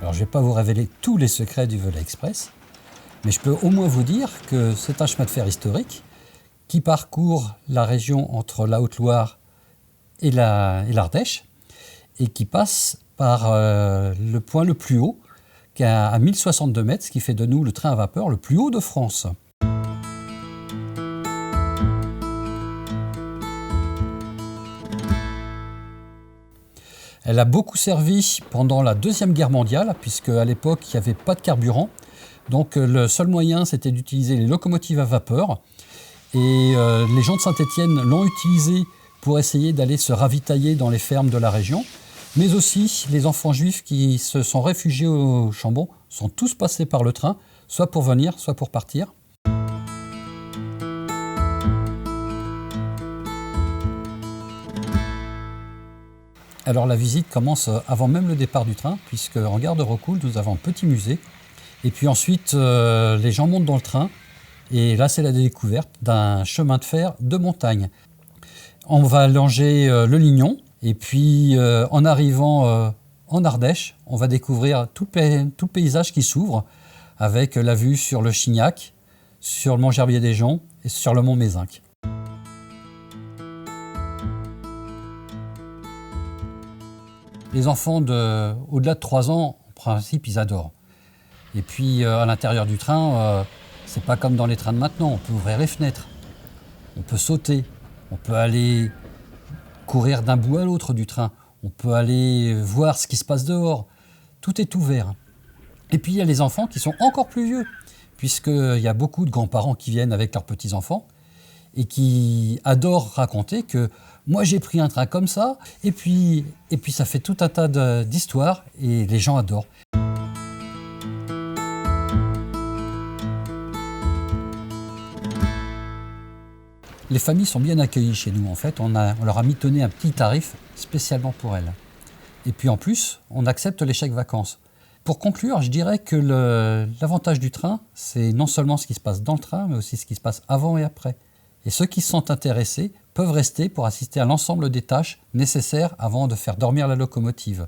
Alors je ne vais pas vous révéler tous les secrets du Velay Express, mais je peux au moins vous dire que c'est un chemin de fer historique qui parcourt la région entre la Haute-Loire et l'Ardèche et qui passe par le point le plus haut, qui est à 1062 mètres, ce qui fait de nous le train à vapeur le plus haut de France. Elle a beaucoup servi pendant la Deuxième Guerre mondiale, puisque à l'époque, il n'y avait pas de carburant. Donc le seul moyen, c'était d'utiliser les locomotives à vapeur. Et les gens de Saint-Étienne l'ont utilisé pour essayer d'aller se ravitailler dans les fermes de la région. Mais aussi, les enfants juifs qui se sont réfugiés au Chambon sont tous passés par le train, soit pour venir, soit pour partir. Alors la visite commence avant même le départ du train, puisque en gare de Rocoul, nous avons un petit musée. Et puis ensuite, les gens montent dans le train. Et là, c'est la découverte d'un chemin de fer de montagne. On va longer le Lignon. Et puis, en arrivant en Ardèche, on va découvrir tout le paysage qui s'ouvre, avec la vue sur le Chignac, sur le mont Gerbier-des-Joncs et sur le mont Mézenc. Les enfants au-delà de 3 ans, en principe, ils adorent. Et puis, à l'intérieur du train, c'est pas comme dans les trains de maintenant. On peut ouvrir les fenêtres, on peut sauter, on peut aller courir d'un bout à l'autre du train, on peut aller voir ce qui se passe dehors. Tout est ouvert. Et puis, il y a les enfants qui sont encore plus vieux, puisqu'il y a beaucoup de grands-parents qui viennent avec leurs petits-enfants et qui adorent raconter que moi j'ai pris un train comme ça, et puis ça fait tout un tas d'histoires et les gens adorent. Les familles sont bien accueillies chez nous. En fait, on leur a mitonné un petit tarif spécialement pour elles. Et puis en plus, on accepte les chèques vacances. Pour conclure, je dirais que l'avantage du train, c'est non seulement ce qui se passe dans le train, mais aussi ce qui se passe avant et après. Et ceux qui sont intéressés peuvent rester pour assister à l'ensemble des tâches nécessaires avant de faire dormir la locomotive.